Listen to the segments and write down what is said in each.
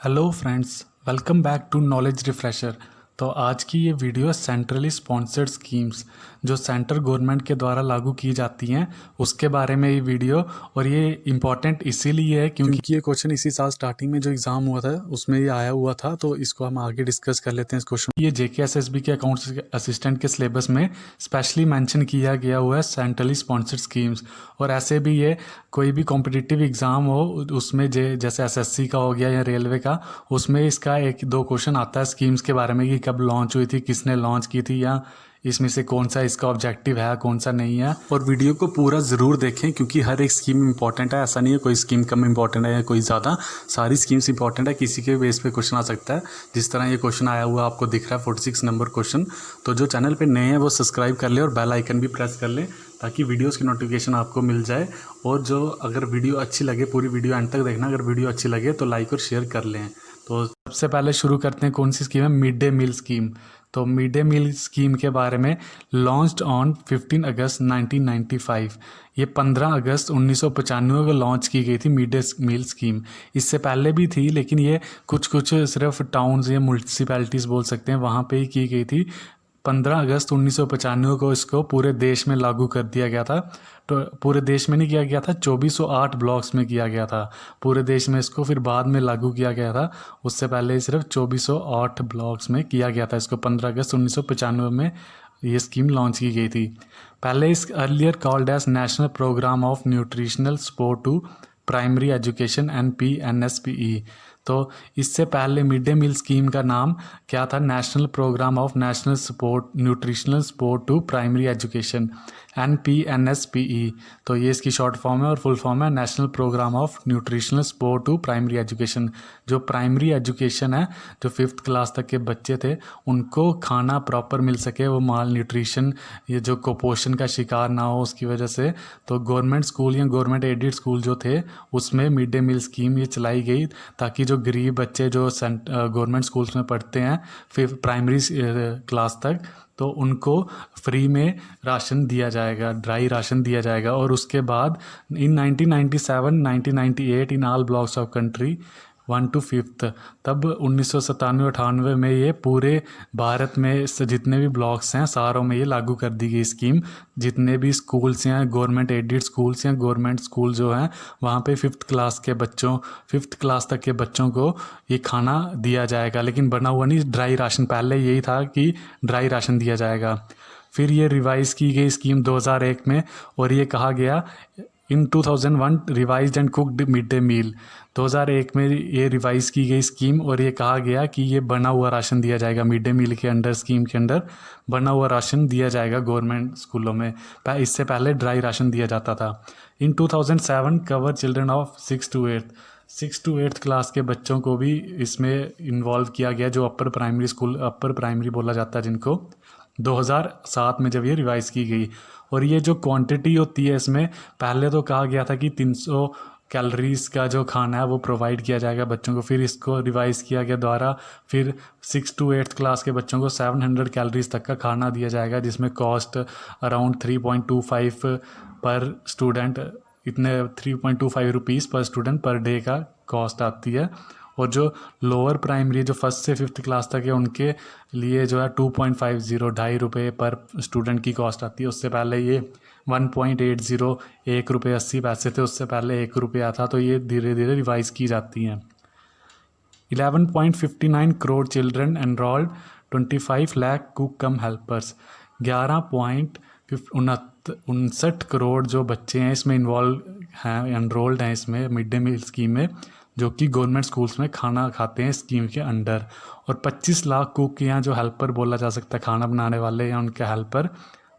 Hello friends, welcome back to knowledge refresher. तो आज की ये वीडियो सेंट्रली स्पॉन्सर्ड स्कीम्स जो सेंट्रल गवर्नमेंट के द्वारा लागू की जाती हैं उसके बारे में ये वीडियो। और ये इम्पॉर्टेंट इसीलिए है क्योंकि ये क्वेश्चन इसी साल स्टार्टिंग में जो एग्ज़ाम हुआ था उसमें ये आया हुआ था। तो इसको हम आगे डिस्कस कर लेते हैं इस क्वेश्चन। ये JKSSB के अकाउंट्स असिस्टेंट के सिलेबस में स्पेशली मेंशन किया गया हुआ है सेंट्रली स्पॉन्सर्ड स्कीम्स। और ऐसे भी ये कोई भी कॉम्पिटिटिव एग्ज़ाम हो उसमें जैसे SSC का हो गया या रेलवे का, उसमें इसका एक दो क्वेश्चन आता है स्कीम्स के बारे में कि कब लॉन्च हुई थी, किसने लॉन्च की थी, या इसमें से कौन सा इसका ऑब्जेक्टिव है कौन सा नहीं है। और वीडियो को पूरा ज़रूर देखें क्योंकि हर एक स्कीम इंपॉर्टेंट है। ऐसा नहीं है कोई स्कीम कम इंपॉर्टेंट है या कोई ज़्यादा, सारी स्कीम्स इंपॉर्टेंट है। किसी के बेस पे क्वेश्चन आ सकता है। जिस तरह ये क्वेश्चन आया हुआ आपको दिख रहा है 46 नंबर क्वेश्चन। तो जो चैनल पे नए हैं वो सब्सक्राइब कर ले और बेल आइकन भी प्रेस कर ले ताकि वीडियोस की नोटिफिकेशन आपको मिल जाए। और जो अगर वीडियो अच्छी लगे, पूरी वीडियो एंड तक देखना। अगर वीडियो अच्छी लगे तो लाइक और शेयर कर लें। तो सबसे पहले शुरू करते हैं कौन सी स्कीम है, मिड डे मील स्कीम। तो मिड डे मील स्कीम के बारे में लॉन्च्ड ऑन 15 अगस्त 1995। ये 15 अगस्त 1995 को लॉन्च की गई थी मिड डे मील स्कीम। इससे पहले भी थी लेकिन ये कुछ सिर्फ टाउन्स या म्यूनसिपैलिटीज़ बोल सकते हैं वहाँ पे ही की गई थी। 15 अगस्त 1995 को इसको पूरे देश में लागू कर दिया गया था। तो पूरे देश में नहीं किया गया था, 2408 ब्लॉक्स में किया गया था पूरे देश में। इसको फिर बाद में लागू किया गया था, उससे पहले सिर्फ 2408 ब्लॉक्स में किया गया था इसको। 15 अगस्त 1995 में ये स्कीम लॉन्च की गई थी। पहले इस earlier called as national programme of nutritional support to primary education NPNSPE। तो इससे पहले मिड डे मील स्कीम का नाम क्या था, national programme of national support nutritional support to primary education NPNSPE। तो ये इसकी शॉर्ट फॉर्म है और फुल फॉर्म है national programme of nutritional support to primary education. जो प्राइमरी एजुकेशन है, जो 5th क्लास तक के बच्चे थे उनको खाना प्रॉपर मिल सके, वो माल न्यूट्रिशन ये जो कुपोषण का शिकार ना हो उसकी वजह से। तो गवर्नमेंट स्कूल या गवर्नमेंट एडेड स्कूल जो थे उसमें मिड डे मील स्कीम ये चलाई गई ताकि जो गरीब बच्चे जो गवर्नमेंट स्कूल्स में पढ़ते हैं फिर प्राइमरी क्लास तक, तो उनको फ्री में राशन दिया जाएगा, ड्राई राशन दिया जाएगा। और उसके बाद इन 1997 1998 in all blocks of country 1 to 5th, तब 1997-98 में ये पूरे भारत में जितने भी ब्लॉक्स हैं सारों में ये लागू कर दी गई स्कीम। जितने भी स्कूल्स हैं, गवर्नमेंट एडेड स्कूल्स हैं, गवर्नमेंट स्कूल जो हैं वहाँ पे 5th क्लास तक के बच्चों को ये खाना दिया जाएगा, लेकिन बना हुआ नहीं, ड्राई राशन। पहले यही था कि ड्राई राशन दिया जाएगा। फिर ये रिवाइज़ की गई स्कीम 2001 में और ये कहा गया in 2001 revised and cooked mid day meal. 2001 में ये रिवाइज़ की गई स्कीम और ये कहा गया कि ये बना हुआ राशन दिया जाएगा मिड डे मील के अंडर, स्कीम के अंडर बना हुआ राशन दिया जाएगा गवर्नमेंट स्कूलों में। इससे पहले ड्राई राशन दिया जाता था। इन 2007 cover children of 6 to 8th class के बच्चों को भी इसमें इन्वॉल्व किया गया, जो अपर प्राइमरी बोला जाता है जिनको। 2007 में जब ये रिवाइज़ की गई। और ये जो क्वांटिटी होती है इसमें पहले तो कहा गया था कि 300 कैलोरीज का जो खाना है वो प्रोवाइड किया जाएगा बच्चों को। फिर इसको रिवाइज़ किया गया द्वारा, फिर 6 to 8th क्लास के बच्चों को 700 कैलोरीज तक का खाना दिया जाएगा, जिसमें कॉस्ट अराउंड 3.25 पर स्टूडेंट, इतने 3.25 रुपीज़ पर स्टूडेंट पर डे का कॉस्ट आती है। और जो लोअर प्राइमरी जो 1st से 5th क्लास तक है उनके लिए जो है 2.50 ₹2.50 पर स्टूडेंट की कॉस्ट आती है। उससे पहले ये 1.80 ₹1.80 थे, उससे पहले ₹1 था। तो ये धीरे धीरे रिवाइज़ की जाती हैं। 11.59 crore children enrolled, 25 lakh cook cum helpers. 11.59 crore जो बच्चे हैं इसमें इन्वॉल्व हैं, एनरोल्ड हैं इसमें मिड डे मील स्कीम में, जो कि गवर्नमेंट स्कूल्स में खाना खाते हैं स्कीम के अंडर। और 25 लाख कुक या जो हेल्पर बोला जा सकता है, खाना बनाने वाले या उनके हेल्पर,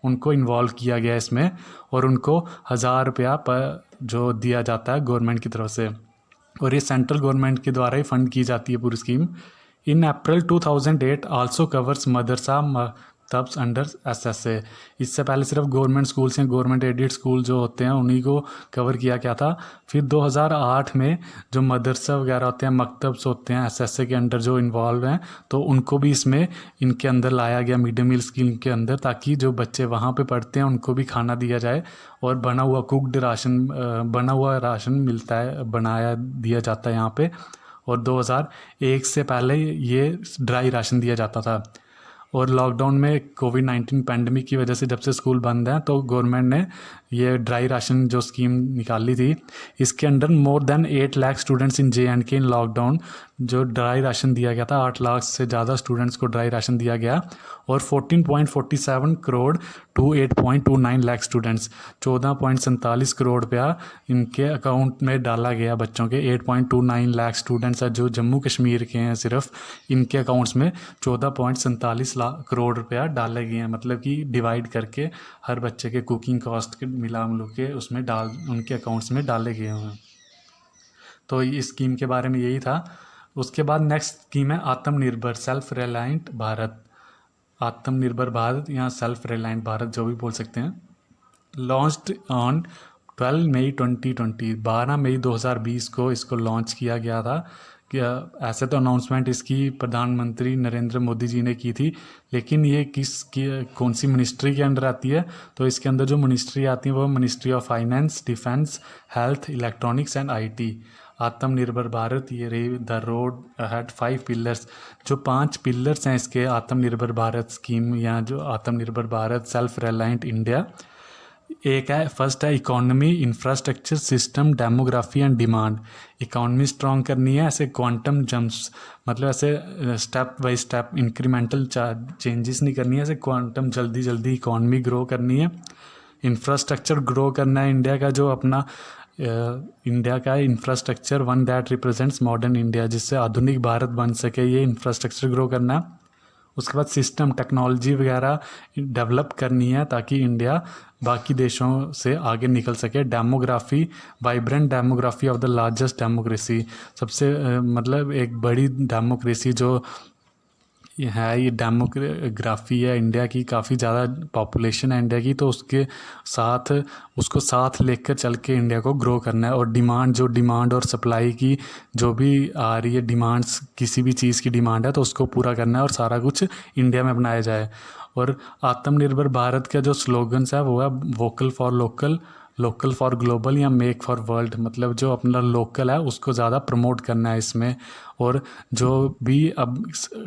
उनको इन्वॉल्व किया गया इसमें। और उनको 1000 रुपया पर जो दिया जाता है गवर्नमेंट की तरफ से। और ये सेंट्रल गवर्नमेंट के द्वारा ही फंड की जाती है पूरी स्कीम। इन अप्रैल 2008 आल्सो कवर्स मदरसा तब्स अंडर SSA। इससे पहले सिर्फ गवर्नमेंट स्कूल्स हैं, गवर्नमेंट एडेड स्कूल जो होते हैं उन्हीं को कवर किया गया था। फिर 2008 में जो मदरसा वगैरह होते हैं, मकतब्स होते हैं SSA के अंडर जो इन्वॉल्व हैं, तो उनको भी इसमें इनके अंदर लाया गया मिड डे मील स्कीम के अंदर, ताकि जो बच्चे वहाँ पे पढ़ते हैं उनको भी खाना दिया जाए। और बना हुआ राशन मिलता है, बनाया दिया जाता है यहाँ पे। और 2001 से पहले ये ड्राई राशन दिया जाता था। और लॉकडाउन में कोविड-19 पैंडमिक की वजह से जब से स्कूल बंद हैं तो गवर्नमेंट ने ये ड्राई राशन जो स्कीम निकाली थी, इसके under more than 8 lakh students in JNK in lockdown जो ड्राई राशन दिया गया था। 8 लाख से ज़्यादा स्टूडेंट्स को ड्राई राशन दिया गया और 14.47 करोड़ टू 8.29 लाख स्टूडेंट्स 14.47 करोड़ रुपया इनके अकाउंट में डाला गया। बच्चों के 8.29 लाख स्टूडेंट्स हैं जो जम्मू कश्मीर के हैं, सिर्फ इनके अकाउंट्स में 14.47 लाख करोड़ रुपया डाले गए हैं। मतलब कि डिवाइड करके हर बच्चे के कुकिंग कॉस्ट के मिला मिलू के उसमें उनके अकाउंट्स में डाले गए हैं। तो इस स्कीम के बारे में यही था। उसके बाद नेक्स्ट स्कीम है आत्मनिर्भर सेल्फ रिलायंट भारत। आत्मनिर्भर भारत या सेल्फ रिलायंट भारत जो भी बोल सकते हैं। लॉन्च्ड ऑन 12 मई 2020, 12 मई 2020 को इसको लॉन्च किया गया था। ऐसे तो अनाउंसमेंट इसकी प्रधानमंत्री नरेंद्र मोदी जी ने की थी, लेकिन ये कौन सी मिनिस्ट्री के अंडर आती है? तो इसके अंदर जो मिनिस्ट्री आती है वो ministry of finance, defence, health, electronics and IT। आत्मनिर्भर भारत ये रही द रोड अहेड 5 पिलर्स। जो 5 पिलर्स हैं इसके आत्मनिर्भर भारत स्कीम या जो आत्मनिर्भर भारत सेल्फ रिलायंट इंडिया। एक है, फर्स्ट है economy, infrastructure, system, demography and demand. Economy strong करनी है, ऐसे क्वांटम जंप्स मतलब ऐसे step by step incremental changes नहीं करनी है, ऐसे क्वांटम जल्दी इकोनॉमी ग्रो करनी है। इंफ्रास्ट्रक्चर ग्रो करना है इंडिया का, जो अपना इंडिया का infrastructure one that represents modern India, जिससे आधुनिक भारत बन सके, ये इंफ्रास्ट्रक्चर ग्रो करना है। उसके बाद सिस्टम टेक्नोलॉजी वगैरह डेवलप करनी है ताकि इंडिया बाकी देशों से आगे निकल सके। Demography, vibrant demography of the largest democracy, सबसे मतलब एक बड़ी डेमोक्रेसी जो है, ये डेमोग्राफी है इंडिया की, काफ़ी ज़्यादा पॉपुलेशन है इंडिया की, तो उसको साथ लेकर चल के इंडिया को ग्रो करना है। और डिमांड और सप्लाई की जो भी आ रही है डिमांड्स, किसी भी चीज़ की डिमांड है तो उसको पूरा करना है और सारा कुछ इंडिया में बनाया जाए। और आत्मनिर्भर भारत का जो स्लोगन्स है वो है vocal for local, local for global या मेक फॉर वर्ल्ड। मतलब जो अपना लोकल है उसको ज़्यादा प्रमोट करना है इसमें। और जो भी अब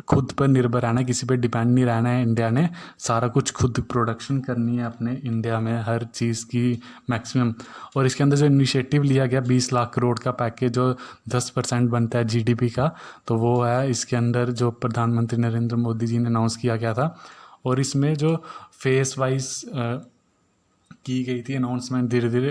खुद पर निर्भर रहना है, किसी पे डिपेंड नहीं रहना है, इंडिया ने सारा कुछ खुद प्रोडक्शन करनी है अपने इंडिया में, हर चीज़ की मैक्सिमम। और इसके अंदर जो इनिशिएटिव लिया गया 20 लाख करोड़ का पैकेज जो 10% बनता है GDP का, तो वो है इसके अंदर जो प्रधानमंत्री नरेंद्र मोदी जी ने अनाउंस किया गया था। और इसमें जो फेस वाइज की गई थी अनाउंसमेंट धीरे धीरे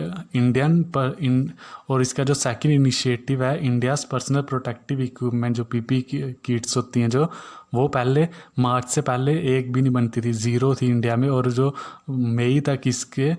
और इसका जो सेकंड इनिशिएटिव है इंडियाज़ पर्सनल प्रोटेक्टिव इक्विपमेंट, जो PP किट्स होती हैं, जो वो पहले मार्च से पहले एक भी नहीं बनती थी, ज़ीरो थी इंडिया में। और जो मई तक इसके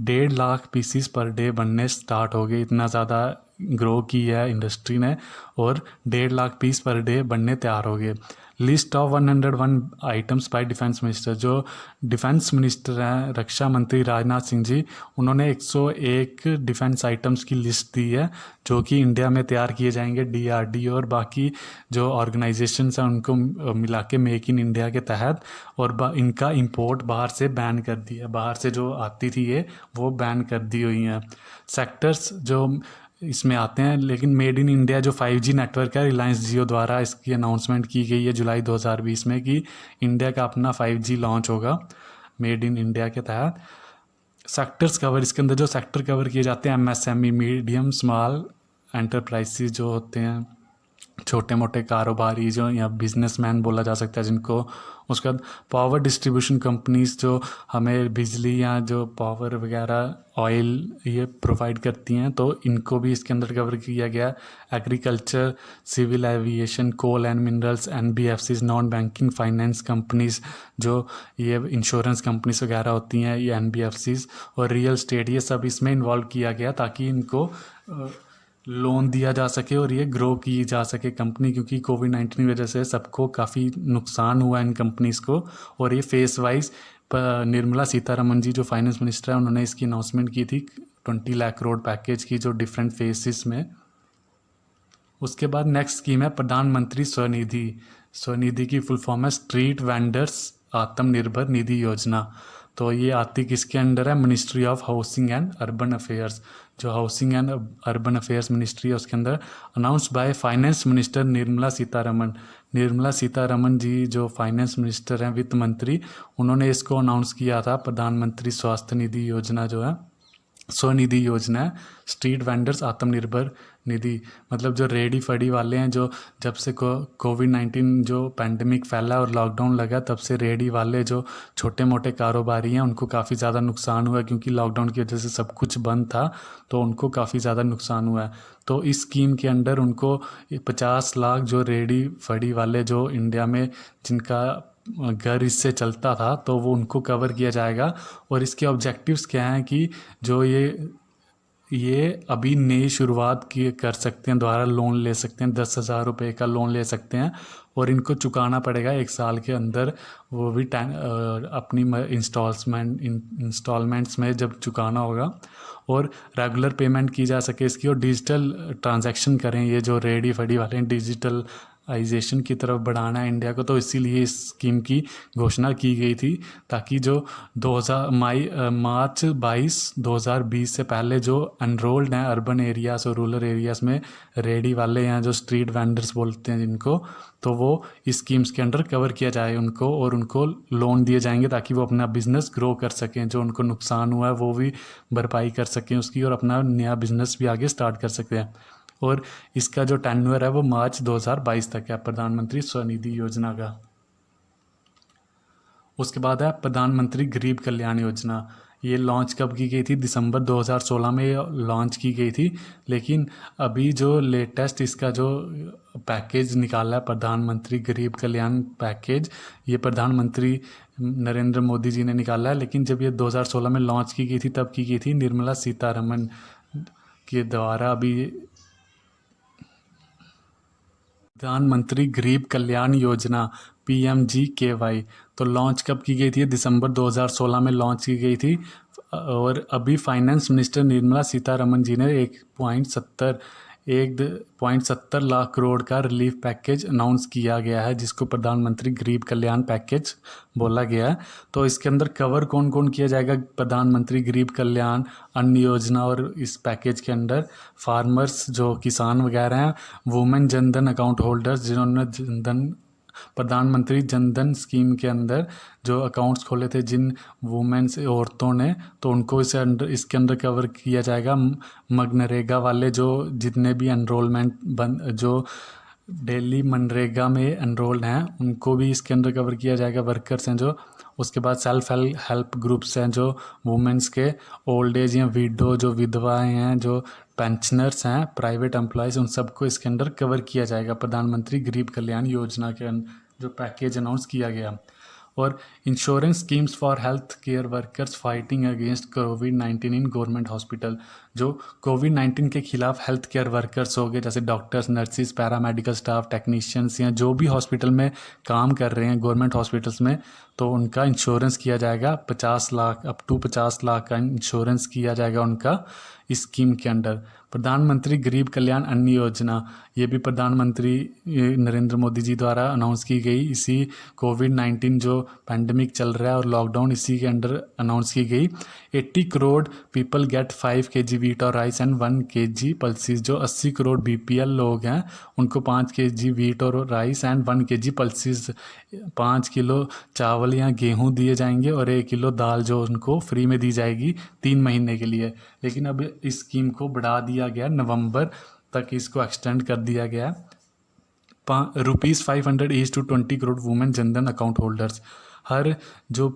1.5 लाख पीसीस पर डे बनने स्टार्ट हो गए। इतना ज़्यादा ग्रो की है इंडस्ट्री ने और 1.5 लाख पीस पर डे बनने तैयार हो गए। List of 101 items bye defence minister, जो डिफेंस मिनिस्टर हैं रक्षा मंत्री राजनाथ सिंह जी, उन्होंने 101 डिफेंस आइटम्स की लिस्ट दी है जो कि इंडिया में तैयार किए जाएंगे DRDO और बाकी जो ऑर्गेनाइजेशंस हैं उनको मिला के मेक इन इंडिया के तहत। और इनका इंपोर्ट बाहर से बैन कर दिया, बाहर से जो आती थी ये वो बैन कर दी हुई हैं। सेक्टर्स जो इसमें आते हैं, लेकिन मेड इन इंडिया जो 5G नेटवर्क है रिलायंस जियो द्वारा इसकी अनाउंसमेंट की गई है जुलाई 2020 में कि इंडिया का अपना 5G लॉन्च होगा मेड इन इंडिया के तहत। सेक्टर्स कवर, इसके अंदर जो सेक्टर कवर किए जाते हैं MSME, मीडियम स्मॉल एंटरप्राइजेज जो होते हैं, छोटे मोटे कारोबारी जो या बिजनेसमैन बोला जा सकता है जिनको। उसके बाद पावर डिस्ट्रीब्यूशन कंपनीज जो हमें बिजली या जो पावर वगैरह ऑयल ये प्रोवाइड करती हैं, तो इनको भी इसके अंदर कवर किया गया। Agriculture, civil aviation, coal and minerals, NBFCs, non banking finance companies जो ये इंश्योरेंस कंपनीज वगैरह होती हैं, ये NBFCs और रियल स्टेट, ये सब इसमें इन्वॉल्व किया गया ताकि इनको लोन दिया जा सके और ये ग्रो की जा सके कंपनी, क्योंकि कोविड-19 की वजह से सबको काफ़ी नुकसान हुआ इन कंपनीज़ को। और ये फेस वाइज निर्मला सीतारमन जी जो फाइनेंस मिनिस्टर है उन्होंने इसकी अनाउंसमेंट की थी 20 लाख करोड़ पैकेज की, जो डिफरेंट फेसेस में। उसके बाद नेक्स्ट स्कीम है प्रधानमंत्री स्वनिधि। स्वनिधि की फुल फॉर्म है स्ट्रीट वेंडर्स आत्मनिर्भर निधि योजना। तो ये आती किसके अंडर है? Ministry of housing and urban affairs. जो housing and urban affairs ministry है उसके अंदर। Announce by finance minister Nirmala Sitharaman. Nirmala Sitharaman ji जो फाइनेंस मिनिस्टर हैं, वित्त मंत्री, उन्होंने इसको अनाउंस किया था। प्रधानमंत्री स्वास्थ्य निधि योजना जो है, स्वनिधि योजना है। स्ट्रीट वेंडर्स आत्मनिर्भर निधि, मतलब जो रेडी फड़ी वाले हैं, जो जब से कोविड-19 जो पैंडमिक फैला और लॉकडाउन लगा, तब से रेडी वाले जो छोटे मोटे कारोबारी हैं उनको काफ़ी ज़्यादा नुकसान हुआ, क्योंकि लॉकडाउन की वजह से सब कुछ बंद था, तो उनको काफ़ी ज़्यादा नुकसान हुआ है। तो इस स्कीम के अंडर उनको 50 लाख जो रेडी फड़ी वाले जो इंडिया में जिनका घर इससे चलता था, तो वो उनको कवर किया जाएगा। और इसके ऑब्जेक्टिव्स क्या हैं कि जो ये अभी नई शुरुआत की कर सकते हैं, दोबारा लोन ले सकते हैं, 10,000 रुपये का लोन ले सकते हैं, और इनको चुकाना पड़ेगा 1 साल के अंदर। वो भी अपनी इंस्टॉलमेंट्स में जब चुकाना होगा, और रेगुलर पेमेंट की जा सके इसकी, और डिजिटल ट्रांजैक्शन करें। ये जो रेडी फड़ी वाले हैं, डिजिटलाइजेशन की तरफ बढ़ाना है इंडिया को, तो इसीलिए इस स्कीम की घोषणा की गई थी, ताकि जो मार्च 2020 से पहले जो एनरोल्ड हैं अर्बन एरियाज़ और रूरल एरियाज़ में रेडी वाले हैं, जो स्ट्रीट वेंडर्स बोलते हैं जिनको, तो वो इस स्कीम्स के अंडर कवर किया जाए उनको, और उनको लोन दिए जाएंगे ताकि वो अपना बिज़नेस ग्रो कर सकें। जो उनको नुकसान हुआ है वो भी भरपाई कर सकें उसकी, और अपना नया बिज़नेस भी आगे स्टार्ट कर सकते हैं। और इसका जो टेन्योर है वो मार्च 2022 तक है, प्रधानमंत्री स्वनिधि योजना का। उसके बाद है प्रधानमंत्री गरीब कल्याण योजना। ये लॉन्च कब की गई थी? दिसंबर 2016 में ये लॉन्च की गई थी, लेकिन अभी जो लेटेस्ट इसका जो पैकेज निकाला है, प्रधानमंत्री गरीब कल्याण पैकेज, ये प्रधानमंत्री नरेंद्र मोदी जी ने निकाला है। लेकिन जब ये 2016 में लॉन्च की गई थी, तब की गई थी निर्मला सीतारमण के द्वारा। अभी प्रधानमंत्री गरीब कल्याण योजना PMGKY तो लॉन्च कब की गई थी? दिसंबर 2016 में लॉन्च की गई थी। और अभी फाइनेंस मिनिस्टर निर्मला सीतारमण जी ने 1.70 लाख करोड़ का रिलीफ पैकेज अनाउंस किया गया है, जिसको प्रधानमंत्री गरीब कल्याण पैकेज बोला गया है। तो इसके अंदर कवर कौन कौन किया जाएगा? प्रधानमंत्री गरीब कल्याण अन्न योजना, और इस पैकेज के अंडर फार्मर्स जो किसान वगैरह हैं, वुमेन जनधन अकाउंट होल्डर्स जिन्होंने प्रधानमंत्री जनधन स्कीम के अंदर जो अकाउंट्स खोले थे जिन वुमेन्स औरतों ने, तो उनको इसके अंदर कवर किया जाएगा। मनरेगा वाले जो जितने भी जो डेली मनरेगा में एनरोल्ड हैं, उनको भी इसके अंदर कवर किया जाएगा, वर्कर्स हैं जो। उसके बाद सेल्फ हेल्प ग्रुप्स हैं जो वुमेन्स के, ओल्ड एज या विडो जो विधवाएं हैं, जो पेंशनर्स हैं, प्राइवेट एम्प्लॉयज़, उन सबको इसके अंदर कवर किया जाएगा प्रधानमंत्री गरीब कल्याण योजना के जो पैकेज अनाउंस किया गया। और insurance schemes for health care workers fighting against covid in government hospital. जो कोविड-19 के खिलाफ हेल्थ केयर वर्कर्स हो गए, जैसे doctors, nurses, paramedical staff, technicians, या जो भी हॉस्पिटल में काम कर रहे हैं गवर्नमेंट हॉस्पिटल्स में, तो उनका इंश्योरेंस किया जाएगा। 50 लाख अप टू 50 लाख का इंश्योरेंस किया जाएगा उनका इस स्कीम के अंडर। प्रधानमंत्री गरीब कल्याण अन्न योजना, ये भी प्रधानमंत्री नरेंद्र मोदी जी द्वारा अनाउंस की गई। इसी कोविड-19 जो पैंडमिक चल रहा है और लॉकडाउन, इसी के अंडर अनाउंस की गई। 80 crore people get 5 kg wheat और राइस एंड 1 kg पल्सिस। जो 80 करोड़ BPL लोग हैं उनको 5 kg वीट और rice and 1 kg pulses, 5 kilo चावल या गेहूं दिए जाएंगे, और 1 किलो दाल जो उनको फ्री में दी जाएगी 3 महीने के लिए। लेकिन अब इस स्कीम को बढ़ा दिया गया, नवंबर तक इसको एक्सटेंड कर दिया गया। ₹500 each to 20 crore women Jandhan account holders. हर जो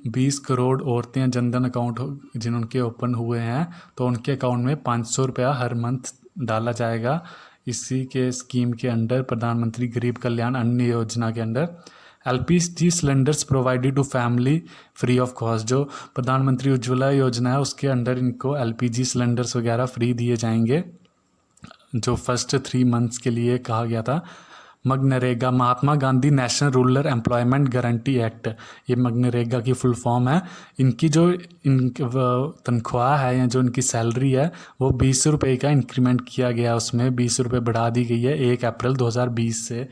20 करोड़ औरतें जनधन अकाउंट जिनके ओपन हुए हैं, तो उनके अकाउंट में 500 रुपया हर मंथ डाला जाएगा इसी के स्कीम के अंडर, प्रधानमंत्री गरीब कल्याण अन्न योजना के under. LPG cylinders provided to family free of cost. जो प्रधानमंत्री उज्ज्वला योजना है उसके अंडर इनको LPG सिलेंडर्स वगैरह फ्री दिए जाएंगे, जो फर्स्ट 3 मंथ्स के लिए कहा गया था। MNREGA, Mahatma Gandhi national rural employment guarantee act, ये मनरेगा की फुल फॉर्म है। इनकी जो तनख्वाह है या जो इनकी सैलरी है वो 20 रुपये का इंक्रीमेंट किया गया, उसमें 20 रुपये बढ़ा दी गई है 1 अप्रैल 2020 से।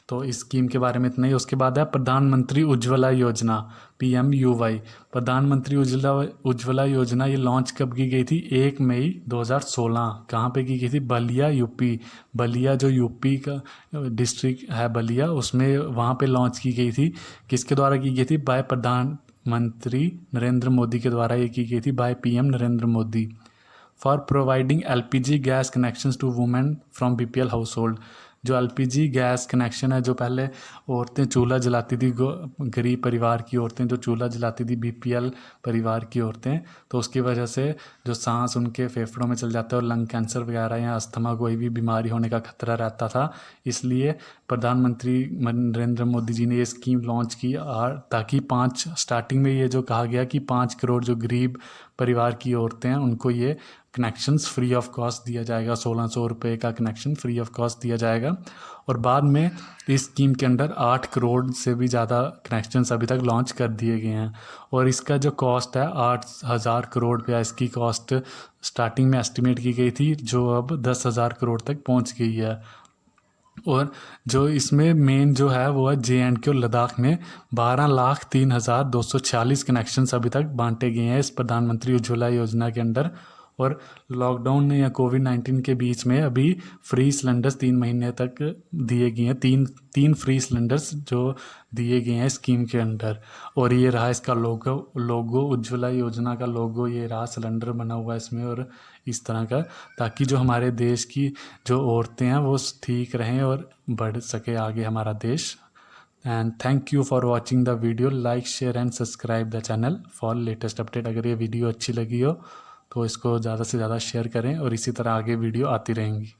तो इस स्कीम के बारे में इतना ही। उसके बाद है प्रधानमंत्री उज्ज्वला योजना, PMUY। प्रधानमंत्री उज्ज्वला योजना ये लॉन्च कब की गई थी? 1 मई 2016। कहाँ पे की गई थी? बलिया, यूपी। बलिया जो यूपी का डिस्ट्रिक्ट है बलिया, उसमें वहाँ पे लॉन्च की गई थी। किसके द्वारा की गई थी? बाय प्रधानमंत्री नरेंद्र मोदी के द्वारा ये की गई थी, by PM Narendra Modi. For providing LPG gas connections to women from BPL household. जो LPG गैस कनेक्शन है, जो पहले औरतें चूल्हा जलाती थी, गरीब परिवार की औरतें जो चूल्हा जलाती थी, BPL परिवार की औरतें, तो उसकी वजह से जो सांस उनके फेफड़ों में चल जाता है और लंग कैंसर वगैरह या अस्थमा कोई भी बीमारी होने का खतरा रहता था। इसलिए प्रधानमंत्री नरेंद्र मोदी जी ने ये स्कीम लॉन्च की, और ताकि स्टार्टिंग में ये जो कहा गया कि 5 करोड़ जो गरीब परिवार की औरतें हैं उनको ये कनेक्शंस फ्री ऑफ कॉस्ट दिया जाएगा। 1600 रुपये का कनेक्शन फ्री ऑफ कॉस्ट दिया जाएगा। और बाद में इस स्कीम के अंडर 8 करोड़ से भी ज़्यादा कनेक्शंस अभी तक लॉन्च कर दिए गए हैं। और इसका जो कॉस्ट है 8,000 करोड़ रुपया इसकी कॉस्ट स्टार्टिंग में एस्टिमेट की गई थी, जो अब 10,000 करोड़ तक पहुंच गई है। और जो इसमें मेन जो है वो है JNK और लद्दाख में 12,03,246 कनेक्शंस अभी तक बांटे गए हैं इस प्रधानमंत्री उज्ज्वला योजना के अंडर। और लॉकडाउन या कोविड-19 के बीच में अभी फ्री सिलेंडर्स 3 महीने तक दिए गए हैं। तीन फ्री सिलेंडर्स जो दिए गए हैं स्कीम के अंडर। और ये रहा इसका लोगो उज्ज्वला योजना का लोगो, ये रहा सिलेंडर बना हुआ है इसमें, और इस तरह का, ताकि जो हमारे देश की जो औरतें हैं वो ठीक रहें और बढ़ सके आगे हमारा देश। And thank you for watching the video. Like, share and subscribe the channel for latest update. अगर ये वीडियो अच्छी लगी हो तो इसको ज़्यादा से ज़्यादा शेयर करें, और इसी तरह आगे वीडियो आती रहेंगी।